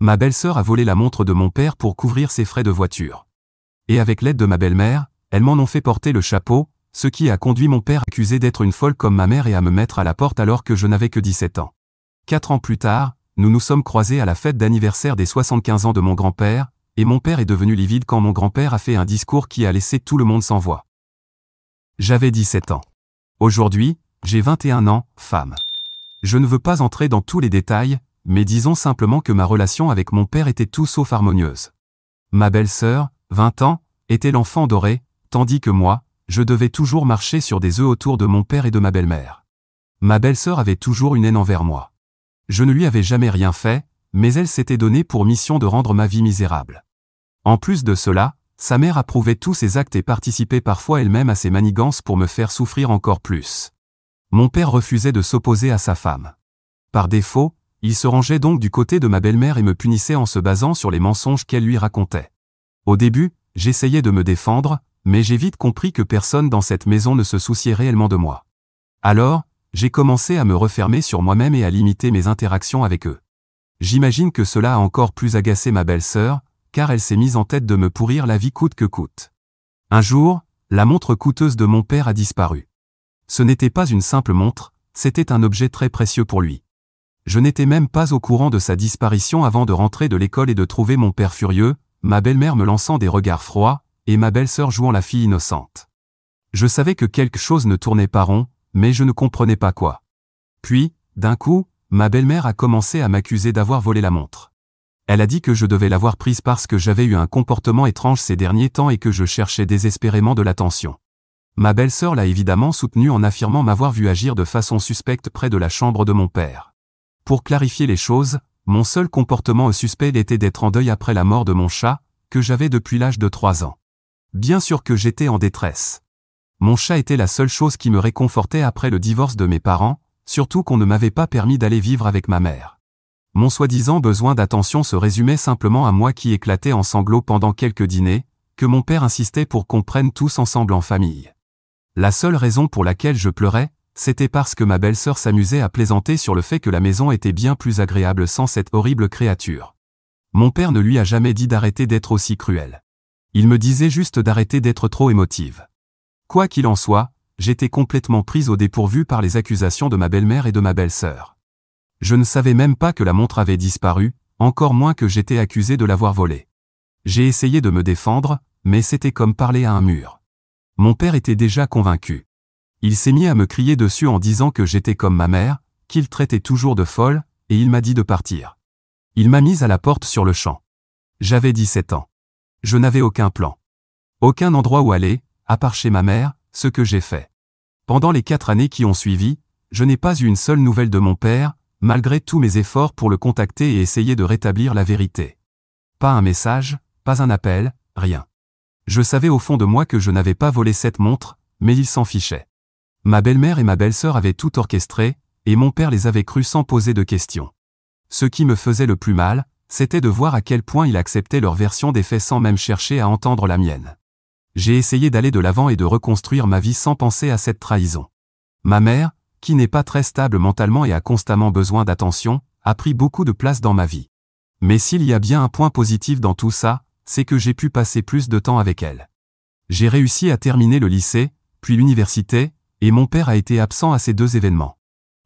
Ma belle-sœur a volé la montre de mon père pour couvrir ses frais de voiture. Et avec l'aide de ma belle-mère, elles m'en ont fait porter le chapeau, ce qui a conduit mon père à accuser d'être une folle comme ma mère et à me mettre à la porte alors que je n'avais que 17 ans. 4 ans plus tard, nous nous sommes croisés à la fête d'anniversaire des 75 ans de mon grand-père, et mon père est devenu livide quand mon grand-père a fait un discours qui a laissé tout le monde sans voix. J'avais 17 ans. Aujourd'hui, j'ai 21 ans, femme. Je ne veux pas entrer dans tous les détails, mais disons simplement que ma relation avec mon père était tout sauf harmonieuse. Ma belle-sœur, 20 ans, était l'enfant doré, tandis que moi, je devais toujours marcher sur des œufs autour de mon père et de ma belle-mère. Ma belle-sœur avait toujours une haine envers moi. Je ne lui avais jamais rien fait, mais elle s'était donnée pour mission de rendre ma vie misérable. En plus de cela, sa mère approuvait tous ses actes et participait parfois elle-même à ses manigances pour me faire souffrir encore plus. Mon père refusait de s'opposer à sa femme. Par défaut, il se rangeait donc du côté de ma belle-mère et me punissait en se basant sur les mensonges qu'elle lui racontait. Au début, j'essayais de me défendre, mais j'ai vite compris que personne dans cette maison ne se souciait réellement de moi. Alors, j'ai commencé à me refermer sur moi-même et à limiter mes interactions avec eux. J'imagine que cela a encore plus agacé ma belle-sœur, car elle s'est mise en tête de me pourrir la vie coûte que coûte. Un jour, la montre coûteuse de mon père a disparu. Ce n'était pas une simple montre, c'était un objet très précieux pour lui. Je n'étais même pas au courant de sa disparition avant de rentrer de l'école et de trouver mon père furieux, ma belle-mère me lançant des regards froids, et ma belle-sœur jouant la fille innocente. Je savais que quelque chose ne tournait pas rond, mais je ne comprenais pas quoi. Puis, d'un coup, ma belle-mère a commencé à m'accuser d'avoir volé la montre. Elle a dit que je devais l'avoir prise parce que j'avais eu un comportement étrange ces derniers temps et que je cherchais désespérément de l'attention. Ma belle-sœur l'a évidemment soutenue en affirmant m'avoir vu agir de façon suspecte près de la chambre de mon père. Pour clarifier les choses, mon seul comportement suspect était d'être en deuil après la mort de mon chat, que j'avais depuis l'âge de 3 ans. Bien sûr que j'étais en détresse. Mon chat était la seule chose qui me réconfortait après le divorce de mes parents, surtout qu'on ne m'avait pas permis d'aller vivre avec ma mère. Mon soi-disant besoin d'attention se résumait simplement à moi qui éclatais en sanglots pendant quelques dîners, que mon père insistait pour qu'on prenne tous ensemble en famille. La seule raison pour laquelle je pleurais, c'était parce que ma belle-sœur s'amusait à plaisanter sur le fait que la maison était bien plus agréable sans cette horrible créature. Mon père ne lui a jamais dit d'arrêter d'être aussi cruel. Il me disait juste d'arrêter d'être trop émotive. Quoi qu'il en soit, j'étais complètement prise au dépourvu par les accusations de ma belle-mère et de ma belle-sœur. Je ne savais même pas que la montre avait disparu, encore moins que j'étais accusé de l'avoir volée. J'ai essayé de me défendre, mais c'était comme parler à un mur. Mon père était déjà convaincu. Il s'est mis à me crier dessus en disant que j'étais comme ma mère, qu'il traitait toujours de folle, et il m'a dit de partir. Il m'a mise à la porte sur le champ. J'avais 17 ans. Je n'avais aucun plan. Aucun endroit où aller, à part chez ma mère, ce que j'ai fait. Pendant les 4 années qui ont suivi, je n'ai pas eu une seule nouvelle de mon père, malgré tous mes efforts pour le contacter et essayer de rétablir la vérité. Pas un message, pas un appel, rien. Je savais au fond de moi que je n'avais pas volé cette montre, mais il s'en fichait. Ma belle-mère et ma belle-sœur avaient tout orchestré, et mon père les avait crus sans poser de questions. Ce qui me faisait le plus mal, c'était de voir à quel point il acceptait leur version des faits sans même chercher à entendre la mienne. J'ai essayé d'aller de l'avant et de reconstruire ma vie sans penser à cette trahison. Ma mère, qui n'est pas très stable mentalement et a constamment besoin d'attention, a pris beaucoup de place dans ma vie. Mais s'il y a bien un point positif dans tout ça, c'est que j'ai pu passer plus de temps avec elle. J'ai réussi à terminer le lycée, puis l'université, et mon père a été absent à ces 2 événements.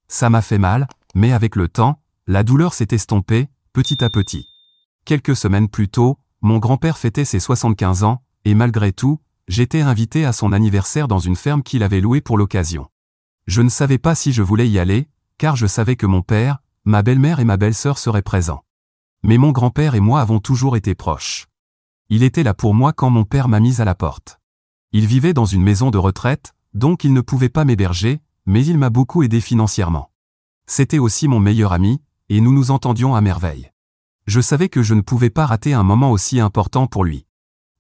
Ça m'a fait mal, mais avec le temps, la douleur s'est estompée, petit à petit. Quelques semaines plus tôt, mon grand-père fêtait ses 75 ans, et malgré tout, j'étais invité à son anniversaire dans une ferme qu'il avait louée pour l'occasion. Je ne savais pas si je voulais y aller, car je savais que mon père, ma belle-mère et ma belle-sœur seraient présents. Mais mon grand-père et moi avons toujours été proches. Il était là pour moi quand mon père m'a mise à la porte. Il vivait dans une maison de retraite, donc il ne pouvait pas m'héberger, mais il m'a beaucoup aidé financièrement. C'était aussi mon meilleur ami, et nous nous entendions à merveille. Je savais que je ne pouvais pas rater un moment aussi important pour lui.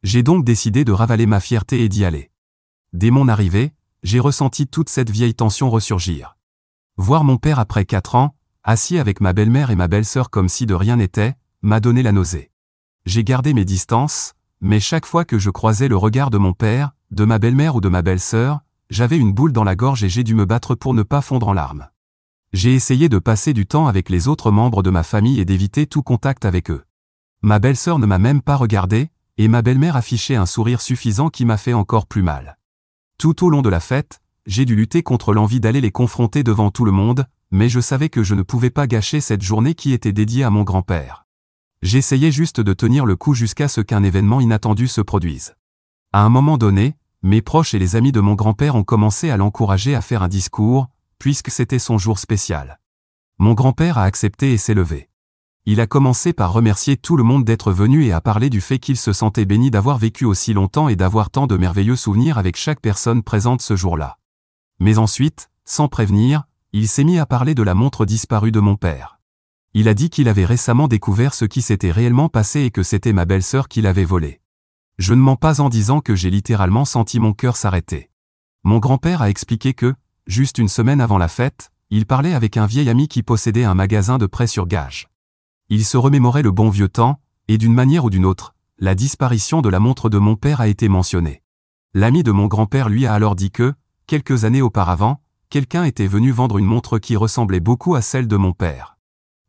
J'ai donc décidé de ravaler ma fierté et d'y aller. Dès mon arrivée, j'ai ressenti toute cette vieille tension ressurgir. Voir mon père après 4 ans, assis avec ma belle-mère et ma belle-sœur comme si de rien n'était, m'a donné la nausée. J'ai gardé mes distances, mais chaque fois que je croisais le regard de mon père, de ma belle-mère ou de ma belle-sœur, j'avais une boule dans la gorge et j'ai dû me battre pour ne pas fondre en larmes. J'ai essayé de passer du temps avec les autres membres de ma famille et d'éviter tout contact avec eux. Ma belle-sœur ne m'a même pas regardé, et ma belle-mère affichait un sourire suffisant qui m'a fait encore plus mal. Tout au long de la fête, j'ai dû lutter contre l'envie d'aller les confronter devant tout le monde, mais je savais que je ne pouvais pas gâcher cette journée qui était dédiée à mon grand-père. J'essayais juste de tenir le coup jusqu'à ce qu'un événement inattendu se produise. À un moment donné, mes proches et les amis de mon grand-père ont commencé à l'encourager à faire un discours, puisque c'était son jour spécial. Mon grand-père a accepté et s'est levé. Il a commencé par remercier tout le monde d'être venu et a parlé du fait qu'il se sentait béni d'avoir vécu aussi longtemps et d'avoir tant de merveilleux souvenirs avec chaque personne présente ce jour-là. Mais ensuite, sans prévenir, il s'est mis à parler de la montre disparue de mon père. Il a dit qu'il avait récemment découvert ce qui s'était réellement passé et que c'était ma belle-sœur qui l'avait volée. Je ne mens pas en disant que j'ai littéralement senti mon cœur s'arrêter. Mon grand-père a expliqué que, juste une semaine avant la fête, il parlait avec un vieil ami qui possédait un magasin de prêt sur gage. Il se remémorait le bon vieux temps, et d'une manière ou d'une autre, la disparition de la montre de mon père a été mentionnée. L'ami de mon grand-père lui a alors dit que, quelques années auparavant, quelqu'un était venu vendre une montre qui ressemblait beaucoup à celle de mon père.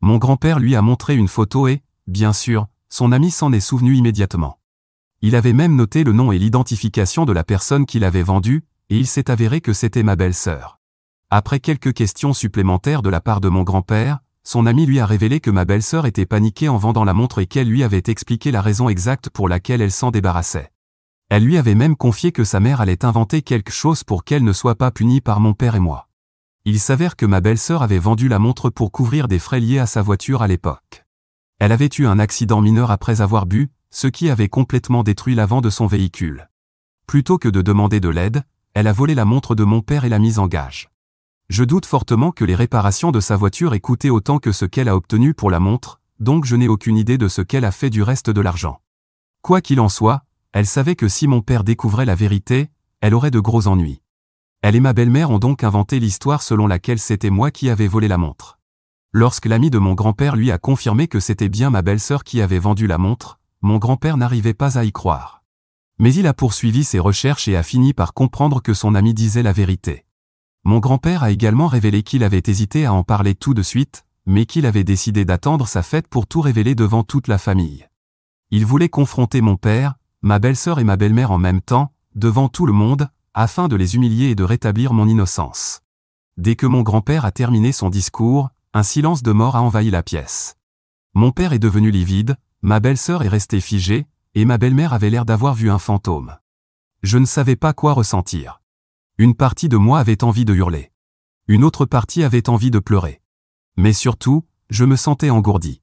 Mon grand-père lui a montré une photo et, bien sûr, son ami s'en est souvenu immédiatement. Il avait même noté le nom et l'identification de la personne qui l'avait vendue, et il s'est avéré que c'était ma belle-sœur. Après quelques questions supplémentaires de la part de mon grand-père, son ami lui a révélé que ma belle-sœur était paniquée en vendant la montre et qu'elle lui avait expliqué la raison exacte pour laquelle elle s'en débarrassait. Elle lui avait même confié que sa mère allait inventer quelque chose pour qu'elle ne soit pas punie par mon père et moi. Il s'avère que ma belle-sœur avait vendu la montre pour couvrir des frais liés à sa voiture à l'époque. Elle avait eu un accident mineur après avoir bu, ce qui avait complètement détruit l'avant de son véhicule. Plutôt que de demander de l'aide, elle a volé la montre de mon père et l'a mise en gage. Je doute fortement que les réparations de sa voiture aient coûté autant que ce qu'elle a obtenu pour la montre, donc je n'ai aucune idée de ce qu'elle a fait du reste de l'argent. Quoi qu'il en soit, elle savait que si mon père découvrait la vérité, elle aurait de gros ennuis. Elle et ma belle-mère ont donc inventé l'histoire selon laquelle c'était moi qui avais volé la montre. Lorsque l'ami de mon grand-père lui a confirmé que c'était bien ma belle-sœur qui avait vendu la montre, mon grand-père n'arrivait pas à y croire. Mais il a poursuivi ses recherches et a fini par comprendre que son ami disait la vérité. Mon grand-père a également révélé qu'il avait hésité à en parler tout de suite, mais qu'il avait décidé d'attendre sa fête pour tout révéler devant toute la famille. Il voulait confronter mon père, ma belle-sœur et ma belle-mère en même temps, devant tout le monde, afin de les humilier et de rétablir mon innocence. Dès que mon grand-père a terminé son discours, un silence de mort a envahi la pièce. Mon père est devenu livide, ma belle-sœur est restée figée, et ma belle-mère avait l'air d'avoir vu un fantôme. Je ne savais pas quoi ressentir. Une partie de moi avait envie de hurler. Une autre partie avait envie de pleurer. Mais surtout, je me sentais engourdi.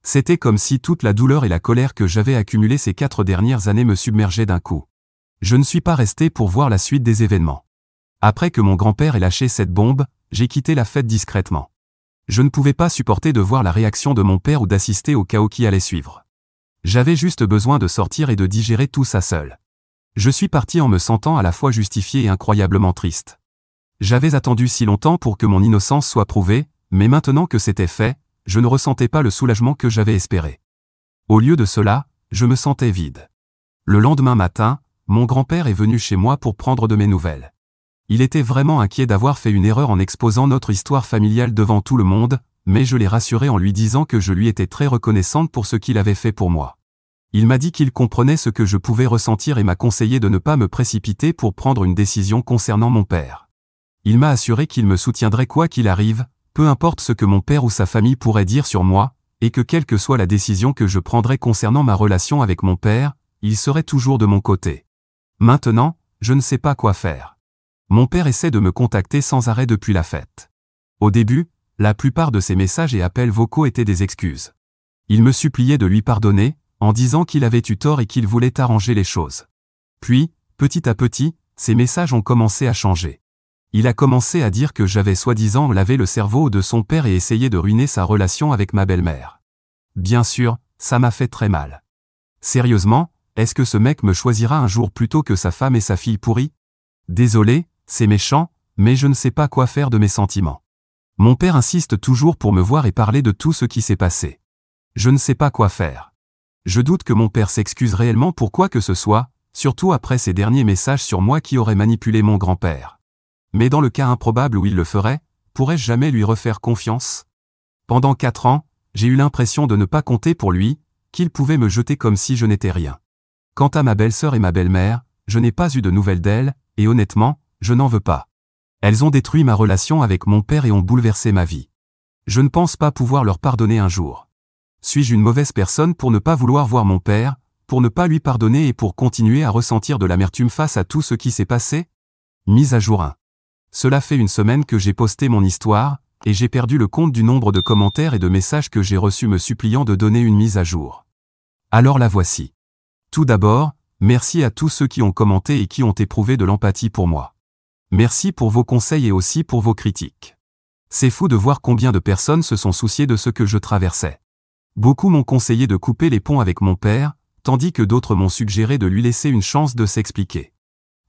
C'était comme si toute la douleur et la colère que j'avais accumulées ces 4 dernières années me submergeaient d'un coup. Je ne suis pas resté pour voir la suite des événements. Après que mon grand-père ait lâché cette bombe, j'ai quitté la fête discrètement. Je ne pouvais pas supporter de voir la réaction de mon père ou d'assister au chaos qui allait suivre. J'avais juste besoin de sortir et de digérer tout ça seul. Je suis parti en me sentant à la fois justifié et incroyablement triste. J'avais attendu si longtemps pour que mon innocence soit prouvée, mais maintenant que c'était fait, je ne ressentais pas le soulagement que j'avais espéré. Au lieu de cela, je me sentais vide. Le lendemain matin, mon grand-père est venu chez moi pour prendre de mes nouvelles. Il était vraiment inquiet d'avoir fait une erreur en exposant notre histoire familiale devant tout le monde, mais je l'ai rassuré en lui disant que je lui étais très reconnaissante pour ce qu'il avait fait pour moi. Il m'a dit qu'il comprenait ce que je pouvais ressentir et m'a conseillé de ne pas me précipiter pour prendre une décision concernant mon père. Il m'a assuré qu'il me soutiendrait quoi qu'il arrive, peu importe ce que mon père ou sa famille pourrait dire sur moi, et que quelle que soit la décision que je prendrais concernant ma relation avec mon père, il serait toujours de mon côté. Maintenant, je ne sais pas quoi faire. Mon père essaie de me contacter sans arrêt depuis la fête. Au début, la plupart de ses messages et appels vocaux étaient des excuses. Il me suppliait de lui pardonner, en disant qu'il avait eu tort et qu'il voulait arranger les choses. Puis, petit à petit, ses messages ont commencé à changer. Il a commencé à dire que j'avais soi-disant lavé le cerveau de son père et essayé de ruiner sa relation avec ma belle-mère. Bien sûr, ça m'a fait très mal. Sérieusement, est-ce que ce mec me choisira un jour plutôt que sa femme et sa fille pourrie? Désolé, c'est méchant, mais je ne sais pas quoi faire de mes sentiments. Mon père insiste toujours pour me voir et parler de tout ce qui s'est passé. Je ne sais pas quoi faire. Je doute que mon père s'excuse réellement pour quoi que ce soit, surtout après ces derniers messages sur moi qui auraient manipulé mon grand-père. Mais dans le cas improbable où il le ferait, pourrais-je jamais lui refaire confiance? Pendant 4 ans, j'ai eu l'impression de ne pas compter pour lui, qu'ils pouvaient me jeter comme si je n'étais rien. Quant à ma belle-sœur et ma belle-mère, je n'ai pas eu de nouvelles d'elles, et honnêtement, je n'en veux pas. Elles ont détruit ma relation avec mon père et ont bouleversé ma vie. Je ne pense pas pouvoir leur pardonner un jour. Suis-je une mauvaise personne pour ne pas vouloir voir mon père, pour ne pas lui pardonner et pour continuer à ressentir de l'amertume face à tout ce qui s'est passé? Mise à jour 1. Cela fait une semaine que j'ai posté mon histoire, et j'ai perdu le compte du nombre de commentaires et de messages que j'ai reçus me suppliant de donner une mise à jour. Alors la voici. Tout d'abord, merci à tous ceux qui ont commenté et qui ont éprouvé de l'empathie pour moi. Merci pour vos conseils et aussi pour vos critiques. C'est fou de voir combien de personnes se sont souciées de ce que je traversais. Beaucoup m'ont conseillé de couper les ponts avec mon père, tandis que d'autres m'ont suggéré de lui laisser une chance de s'expliquer.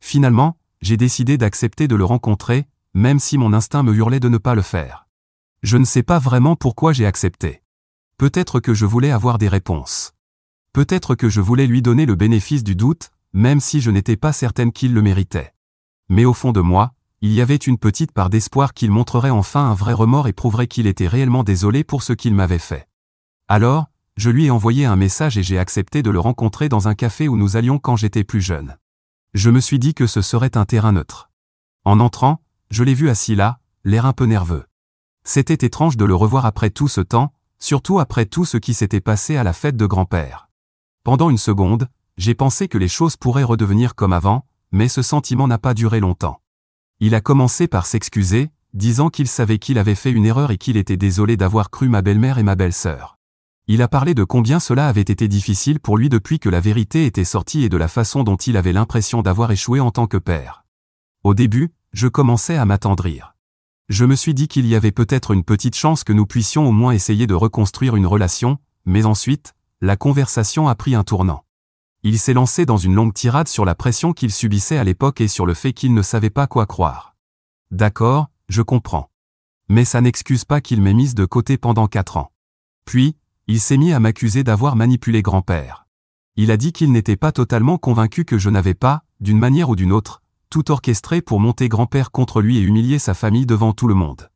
Finalement, j'ai décidé d'accepter de le rencontrer, même si mon instinct me hurlait de ne pas le faire. Je ne sais pas vraiment pourquoi j'ai accepté. Peut-être que je voulais avoir des réponses. Peut-être que je voulais lui donner le bénéfice du doute, même si je n'étais pas certaine qu'il le méritait. Mais au fond de moi, il y avait une petite part d'espoir qu'il montrerait enfin un vrai remords et prouverait qu'il était réellement désolé pour ce qu'il m'avait fait. Alors, je lui ai envoyé un message et j'ai accepté de le rencontrer dans un café où nous allions quand j'étais plus jeune. Je me suis dit que ce serait un terrain neutre. En entrant, je l'ai vu assis là, l'air un peu nerveux. C'était étrange de le revoir après tout ce temps, surtout après tout ce qui s'était passé à la fête de grand-père. Pendant une seconde, j'ai pensé que les choses pourraient redevenir comme avant, mais ce sentiment n'a pas duré longtemps. Il a commencé par s'excuser, disant qu'il savait qu'il avait fait une erreur et qu'il était désolé d'avoir cru ma belle-mère et ma belle-sœur. Il a parlé de combien cela avait été difficile pour lui depuis que la vérité était sortie et de la façon dont il avait l'impression d'avoir échoué en tant que père. Au début, je commençais à m'attendrir. Je me suis dit qu'il y avait peut-être une petite chance que nous puissions au moins essayer de reconstruire une relation, mais ensuite, la conversation a pris un tournant. Il s'est lancé dans une longue tirade sur la pression qu'il subissait à l'époque et sur le fait qu'il ne savait pas quoi croire. D'accord, je comprends. Mais ça n'excuse pas qu'il m'ait mise de côté pendant 4 ans. Puis, il s'est mis à m'accuser d'avoir manipulé grand-père. Il a dit qu'il n'était pas totalement convaincu que je n'avais pas, d'une manière ou d'une autre, tout orchestré pour monter grand-père contre lui et humilier sa famille devant tout le monde.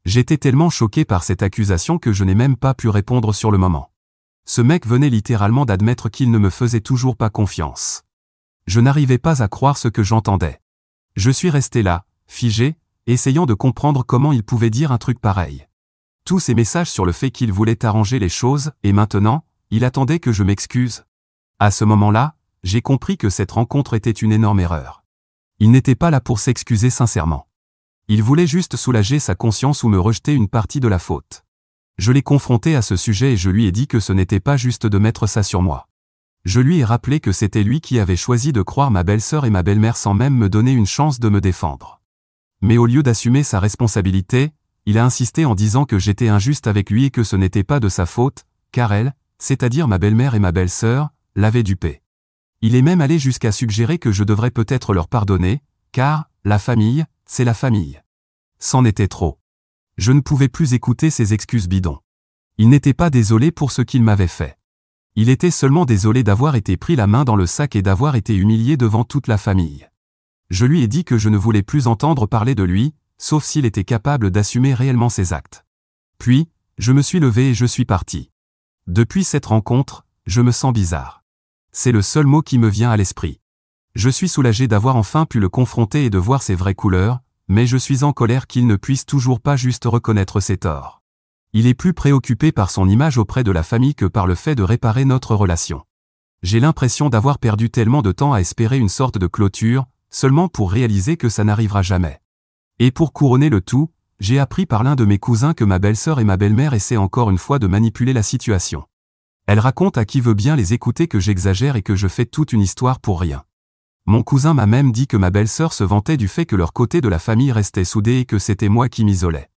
J'étais tellement choqué par cette accusation que je n'ai même pas pu répondre sur le moment. Ce mec venait littéralement d'admettre qu'il ne me faisait toujours pas confiance. Je n'arrivais pas à croire ce que j'entendais. Je suis resté là, figé, essayant de comprendre comment il pouvait dire un truc pareil. Tous ces messages sur le fait qu'il voulait arranger les choses, et maintenant, il attendait que je m'excuse. À ce moment-là, j'ai compris que cette rencontre était une énorme erreur. Il n'était pas là pour s'excuser sincèrement. Il voulait juste soulager sa conscience ou me rejeter une partie de la faute. Je l'ai confronté à ce sujet et je lui ai dit que ce n'était pas juste de mettre ça sur moi. Je lui ai rappelé que c'était lui qui avait choisi de croire ma belle-sœur et ma belle-mère sans même me donner une chance de me défendre. Mais au lieu d'assumer sa responsabilité, il a insisté en disant que j'étais injuste avec lui et que ce n'était pas de sa faute, car elle, c'est-à-dire ma belle-mère et ma belle-sœur, l'avaient dupé. Il est même allé jusqu'à suggérer que je devrais peut-être leur pardonner, car, la famille, c'est la famille. C'en était trop. Je ne pouvais plus écouter ses excuses bidons. Il n'était pas désolé pour ce qu'il m'avait fait. Il était seulement désolé d'avoir été pris la main dans le sac et d'avoir été humilié devant toute la famille. Je lui ai dit que je ne voulais plus entendre parler de lui, sauf s'il était capable d'assumer réellement ses actes. Puis, je me suis levé et je suis parti. Depuis cette rencontre, je me sens bizarre. C'est le seul mot qui me vient à l'esprit. Je suis soulagé d'avoir enfin pu le confronter et de voir ses vraies couleurs, mais je suis en colère qu'il ne puisse toujours pas juste reconnaître ses torts. Il est plus préoccupé par son image auprès de la famille que par le fait de réparer notre relation. J'ai l'impression d'avoir perdu tellement de temps à espérer une sorte de clôture, seulement pour réaliser que ça n'arrivera jamais. Et pour couronner le tout, j'ai appris par l'un de mes cousins que ma belle-sœur et ma belle-mère essaient encore une fois de manipuler la situation. Elle raconte à qui veut bien les écouter que j'exagère et que je fais toute une histoire pour rien. Mon cousin m'a même dit que ma belle-sœur se vantait du fait que leur côté de la famille restait soudé et que c'était moi qui m'isolais.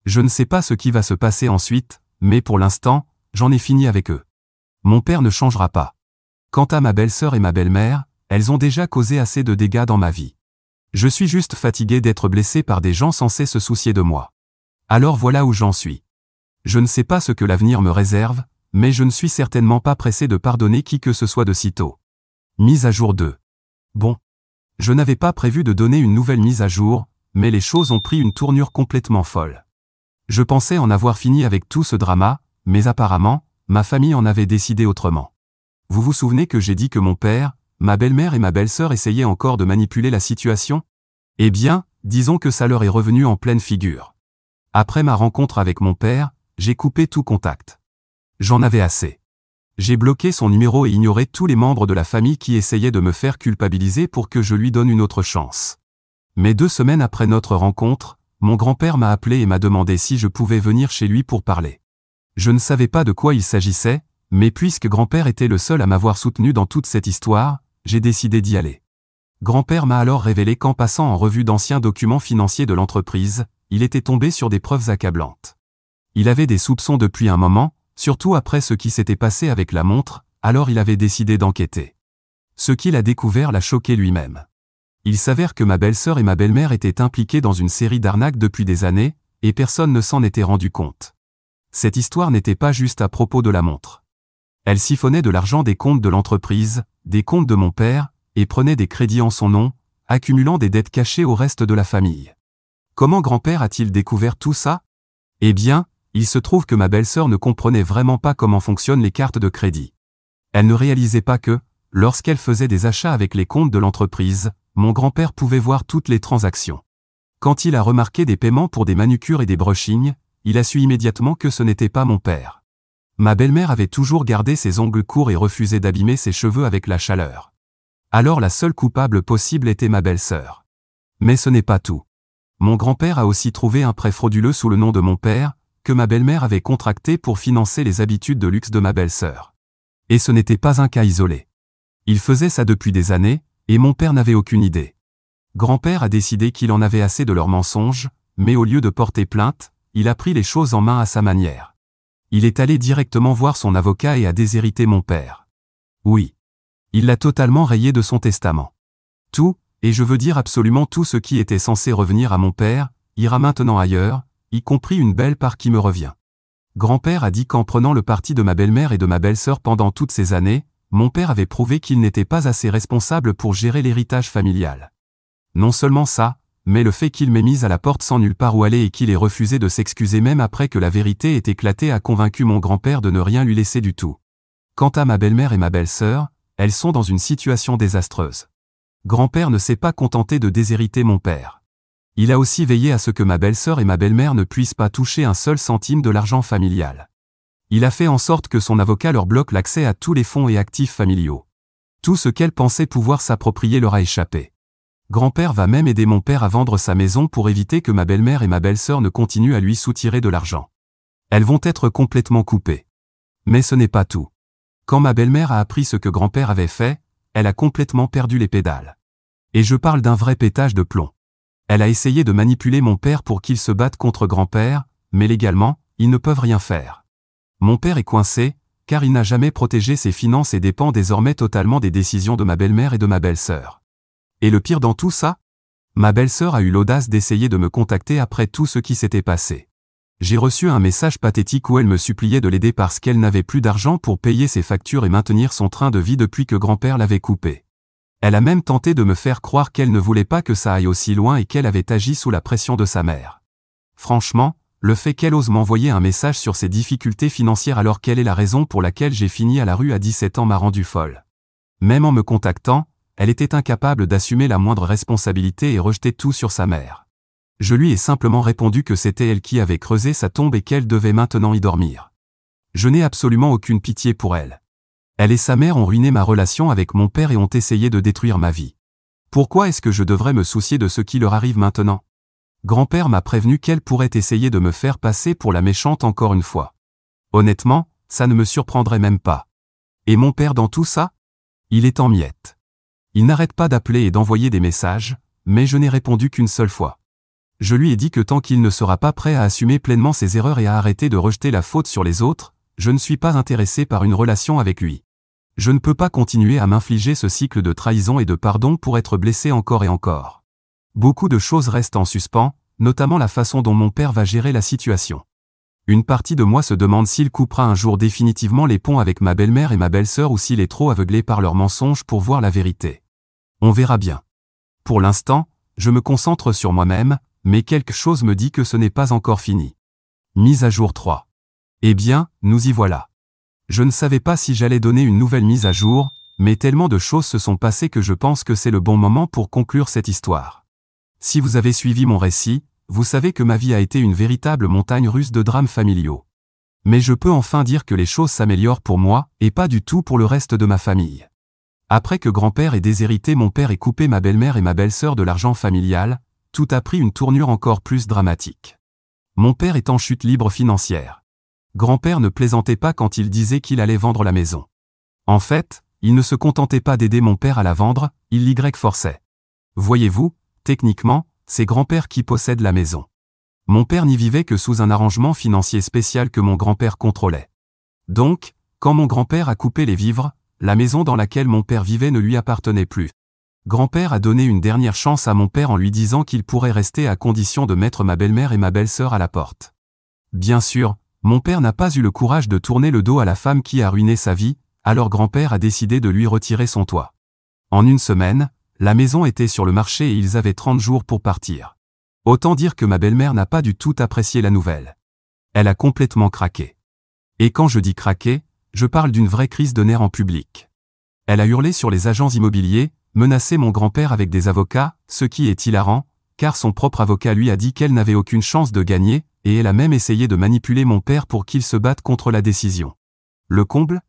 Je ne sais pas ce qui va se passer ensuite, mais pour l'instant, j'en ai fini avec eux. Mon père ne changera pas. Quant à ma belle-sœur et ma belle-mère, elles ont déjà causé assez de dégâts dans ma vie. Je suis juste fatigué d'être blessé par des gens censés se soucier de moi. Alors voilà où j'en suis. Je ne sais pas ce que l'avenir me réserve, mais je ne suis certainement pas pressé de pardonner qui que ce soit de sitôt. Mise à jour 2. Bon. Je n'avais pas prévu de donner une nouvelle mise à jour, mais les choses ont pris une tournure complètement folle. Je pensais en avoir fini avec tout ce drama, mais apparemment, ma famille en avait décidé autrement. Vous vous souvenez que j'ai dit que mon père, ma belle-mère et ma belle-sœur essayaient encore de manipuler la situation? Eh bien, disons que ça leur est revenu en pleine figure. Après ma rencontre avec mon père, j'ai coupé tout contact. J'en avais assez. J'ai bloqué son numéro et ignoré tous les membres de la famille qui essayaient de me faire culpabiliser pour que je lui donne une autre chance. Mais 2 semaines après notre rencontre, mon grand-père m'a appelé et m'a demandé si je pouvais venir chez lui pour parler. Je ne savais pas de quoi il s'agissait, mais puisque grand-père était le seul à m'avoir soutenu dans toute cette histoire, j'ai décidé d'y aller. Grand-père m'a alors révélé qu'en passant en revue d'anciens documents financiers de l'entreprise, il était tombé sur des preuves accablantes. Il avait des soupçons depuis un moment, surtout après ce qui s'était passé avec la montre, alors il avait décidé d'enquêter. Ce qu'il a découvert l'a choqué lui-même. Il s'avère que ma belle-sœur et ma belle-mère étaient impliquées dans une série d'arnaques depuis des années, et personne ne s'en était rendu compte. Cette histoire n'était pas juste à propos de la montre. Elle siphonnait de l'argent des comptes de l'entreprise, des comptes de mon père, et prenait des crédits en son nom, accumulant des dettes cachées au reste de la famille. Comment grand-père a-t-il découvert tout ça? Eh bien, il se trouve que ma belle-sœur ne comprenait vraiment pas comment fonctionnent les cartes de crédit. Elle ne réalisait pas que, lorsqu'elle faisait des achats avec les comptes de l'entreprise, mon grand-père pouvait voir toutes les transactions. Quand il a remarqué des paiements pour des manucures et des brushings, il a su immédiatement que ce n'était pas mon père. Ma belle-mère avait toujours gardé ses ongles courts et refusé d'abîmer ses cheveux avec la chaleur. Alors la seule coupable possible était ma belle-sœur. Mais ce n'est pas tout. Mon grand-père a aussi trouvé un prêt frauduleux sous le nom de mon père, que ma belle-mère avait contracté pour financer les habitudes de luxe de ma belle-sœur. Et ce n'était pas un cas isolé. Il faisait ça depuis des années, et mon père n'avait aucune idée. Grand-père a décidé qu'il en avait assez de leurs mensonges, mais au lieu de porter plainte, il a pris les choses en main à sa manière. Il est allé directement voir son avocat et a déshérité mon père. Oui. Il l'a totalement rayé de son testament. Tout, et je veux dire absolument tout ce qui était censé revenir à mon père, ira maintenant ailleurs, y compris une belle part qui me revient. Grand-père a dit qu'en prenant le parti de ma belle-mère et de ma belle-sœur pendant toutes ces années, mon père avait prouvé qu'il n'était pas assez responsable pour gérer l'héritage familial. Non seulement ça, mais le fait qu'il m'ait mis à la porte sans nulle part où aller et qu'il ait refusé de s'excuser même après que la vérité ait éclaté a convaincu mon grand-père de ne rien lui laisser du tout. Quant à ma belle-mère et ma belle-sœur, elles sont dans une situation désastreuse. Grand-père ne s'est pas contenté de déshériter mon père. Il a aussi veillé à ce que ma belle-sœur et ma belle-mère ne puissent pas toucher un seul centime de l'argent familial. Il a fait en sorte que son avocat leur bloque l'accès à tous les fonds et actifs familiaux. Tout ce qu'elle pensait pouvoir s'approprier leur a échappé. Grand-père va même aider mon père à vendre sa maison pour éviter que ma belle-mère et ma belle-sœur ne continuent à lui soutirer de l'argent. Elles vont être complètement coupées. Mais ce n'est pas tout. Quand ma belle-mère a appris ce que grand-père avait fait, elle a complètement perdu les pédales. Et je parle d'un vrai pétage de plomb. Elle a essayé de manipuler mon père pour qu'il se batte contre grand-père, mais légalement, ils ne peuvent rien faire. Mon père est coincé, car il n'a jamais protégé ses finances et dépend désormais totalement des décisions de ma belle-mère et de ma belle-sœur. Et le pire dans tout ça? Ma belle-sœur a eu l'audace d'essayer de me contacter après tout ce qui s'était passé. J'ai reçu un message pathétique où elle me suppliait de l'aider parce qu'elle n'avait plus d'argent pour payer ses factures et maintenir son train de vie depuis que grand-père l'avait coupé. Elle a même tenté de me faire croire qu'elle ne voulait pas que ça aille aussi loin et qu'elle avait agi sous la pression de sa mère. Franchement, le fait qu'elle ose m'envoyer un message sur ses difficultés financières alors qu'elle est la raison pour laquelle j'ai fini à la rue à 17 ans m'a rendu folle. Même en me contactant, elle était incapable d'assumer la moindre responsabilité et rejetait tout sur sa mère. Je lui ai simplement répondu que c'était elle qui avait creusé sa tombe et qu'elle devait maintenant y dormir. Je n'ai absolument aucune pitié pour elle. Elle et sa mère ont ruiné ma relation avec mon père et ont essayé de détruire ma vie. Pourquoi est-ce que je devrais me soucier de ce qui leur arrive maintenant? Grand-père m'a prévenu qu'elle pourrait essayer de me faire passer pour la méchante encore une fois. Honnêtement, ça ne me surprendrait même pas. Et mon père dans tout ça? Il est en miettes. Il n'arrête pas d'appeler et d'envoyer des messages, mais je n'ai répondu qu'une seule fois. Je lui ai dit que tant qu'il ne sera pas prêt à assumer pleinement ses erreurs et à arrêter de rejeter la faute sur les autres, je ne suis pas intéressé par une relation avec lui. Je ne peux pas continuer à m'infliger ce cycle de trahison et de pardon pour être blessé encore et encore. Beaucoup de choses restent en suspens, notamment la façon dont mon père va gérer la situation. Une partie de moi se demande s'il coupera un jour définitivement les ponts avec ma belle-mère et ma belle-sœur ou s'il est trop aveuglé par leurs mensonges pour voir la vérité. On verra bien. Pour l'instant, je me concentre sur moi-même, mais quelque chose me dit que ce n'est pas encore fini. Mise à jour 3. Eh bien, nous y voilà. Je ne savais pas si j'allais donner une nouvelle mise à jour, mais tellement de choses se sont passées que je pense que c'est le bon moment pour conclure cette histoire. Si vous avez suivi mon récit, vous savez que ma vie a été une véritable montagne russe de drames familiaux. Mais je peux enfin dire que les choses s'améliorent pour moi, et pas du tout pour le reste de ma famille. Après que grand-père ait déshérité mon père et coupé ma belle-mère et ma belle-sœur de l'argent familial, tout a pris une tournure encore plus dramatique. Mon père est en chute libre financière. Grand-père ne plaisantait pas quand il disait qu'il allait vendre la maison. En fait, il ne se contentait pas d'aider mon père à la vendre, il l'y forçait. Voyez-vous, techniquement, c'est grand-père qui possède la maison. Mon père n'y vivait que sous un arrangement financier spécial que mon grand-père contrôlait. Donc, quand mon grand-père a coupé les vivres, la maison dans laquelle mon père vivait ne lui appartenait plus. Grand-père a donné une dernière chance à mon père en lui disant qu'il pourrait rester à condition de mettre ma belle-mère et ma belle-sœur à la porte. Bien sûr, mon père n'a pas eu le courage de tourner le dos à la femme qui a ruiné sa vie, alors grand-père a décidé de lui retirer son toit. En une semaine, la maison était sur le marché et ils avaient 30 jours pour partir. Autant dire que ma belle-mère n'a pas du tout apprécié la nouvelle. Elle a complètement craqué. Et quand je dis craquer, je parle d'une vraie crise de nerfs en public. Elle a hurlé sur les agents immobiliers, menacé mon grand-père avec des avocats, ce qui est hilarant, car son propre avocat lui a dit qu'elle n'avait aucune chance de gagner, et elle a même essayé de manipuler mon père pour qu'il se batte contre la décision. Le comble ?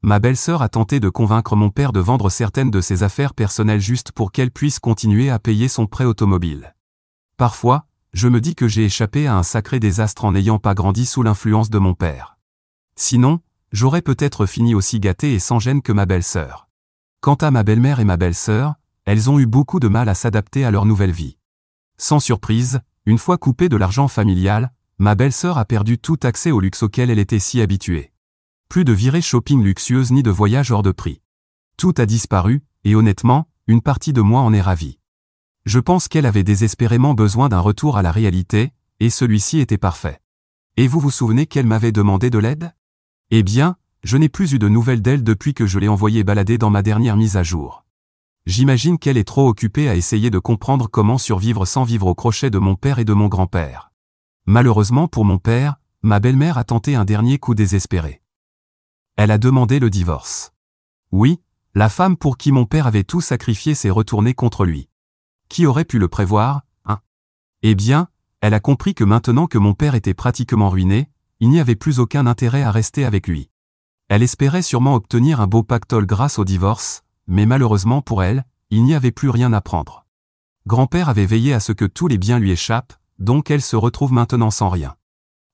Ma belle-sœur a tenté de convaincre mon père de vendre certaines de ses affaires personnelles juste pour qu'elle puisse continuer à payer son prêt automobile. Parfois, je me dis que j'ai échappé à un sacré désastre en n'ayant pas grandi sous l'influence de mon père. Sinon, j'aurais peut-être fini aussi gâté et sans gêne que ma belle-sœur. Quant à ma belle-mère et ma belle-sœur, elles ont eu beaucoup de mal à s'adapter à leur nouvelle vie. Sans surprise, une fois coupée de l'argent familial, ma belle-sœur a perdu tout accès au luxe auquel elle était si habituée. Plus de virées shopping luxueuses ni de voyages hors de prix. Tout a disparu, et honnêtement, une partie de moi en est ravie. Je pense qu'elle avait désespérément besoin d'un retour à la réalité, et celui-ci était parfait. Et vous vous souvenez qu'elle m'avait demandé de l'aide ? Eh bien, je n'ai plus eu de nouvelles d'elle depuis que je l'ai envoyée balader dans ma dernière mise à jour. J'imagine qu'elle est trop occupée à essayer de comprendre comment survivre sans vivre au crochet de mon père et de mon grand-père. Malheureusement pour mon père, ma belle-mère a tenté un dernier coup désespéré. Elle a demandé le divorce. Oui, la femme pour qui mon père avait tout sacrifié s'est retournée contre lui. Qui aurait pu le prévoir, hein ? Eh bien, elle a compris que maintenant que mon père était pratiquement ruiné, il n'y avait plus aucun intérêt à rester avec lui. Elle espérait sûrement obtenir un beau pactole grâce au divorce, mais malheureusement pour elle, il n'y avait plus rien à prendre. Grand-père avait veillé à ce que tous les biens lui échappent, donc elle se retrouve maintenant sans rien.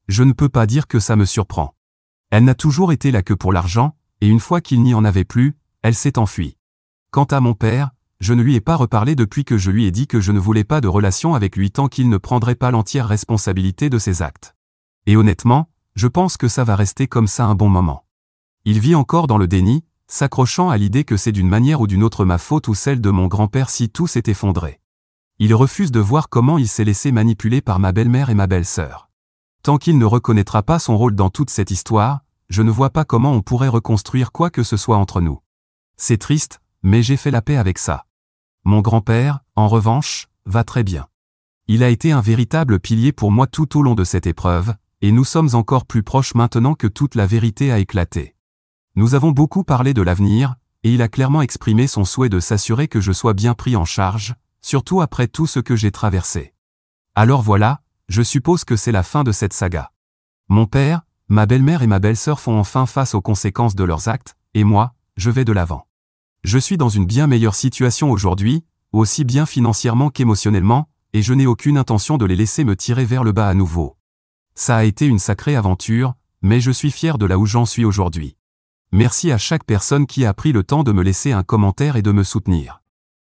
Je ne peux pas dire que ça me surprend. Elle n'a toujours été là que pour l'argent, et une fois qu'il n'y en avait plus, elle s'est enfuie. Quant à mon père, je ne lui ai pas reparlé depuis que je lui ai dit que je ne voulais pas de relation avec lui tant qu'il ne prendrait pas l'entière responsabilité de ses actes. Et honnêtement, je pense que ça va rester comme ça un bon moment. Il vit encore dans le déni, s'accrochant à l'idée que c'est d'une manière ou d'une autre ma faute ou celle de mon grand-père si tout s'est effondré. Il refuse de voir comment il s'est laissé manipuler par ma belle-mère et ma belle-sœur. Tant qu'il ne reconnaîtra pas son rôle dans toute cette histoire, je ne vois pas comment on pourrait reconstruire quoi que ce soit entre nous. C'est triste, mais j'ai fait la paix avec ça. Mon grand-père, en revanche, va très bien. Il a été un véritable pilier pour moi tout au long de cette épreuve, et nous sommes encore plus proches maintenant que toute la vérité a éclaté. Nous avons beaucoup parlé de l'avenir, et il a clairement exprimé son souhait de s'assurer que je sois bien pris en charge, surtout après tout ce que j'ai traversé. Alors voilà, je suppose que c'est la fin de cette saga. Mon père, ma belle-mère et ma belle-sœur font enfin face aux conséquences de leurs actes, et moi, je vais de l'avant. Je suis dans une bien meilleure situation aujourd'hui, aussi bien financièrement qu'émotionnellement, et je n'ai aucune intention de les laisser me tirer vers le bas à nouveau. Ça a été une sacrée aventure, mais je suis fier de là où j'en suis aujourd'hui. Merci à chaque personne qui a pris le temps de me laisser un commentaire et de me soutenir.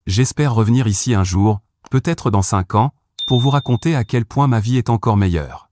J'espère revenir ici un jour, peut-être dans 5 ans, pour vous raconter à quel point ma vie est encore meilleure.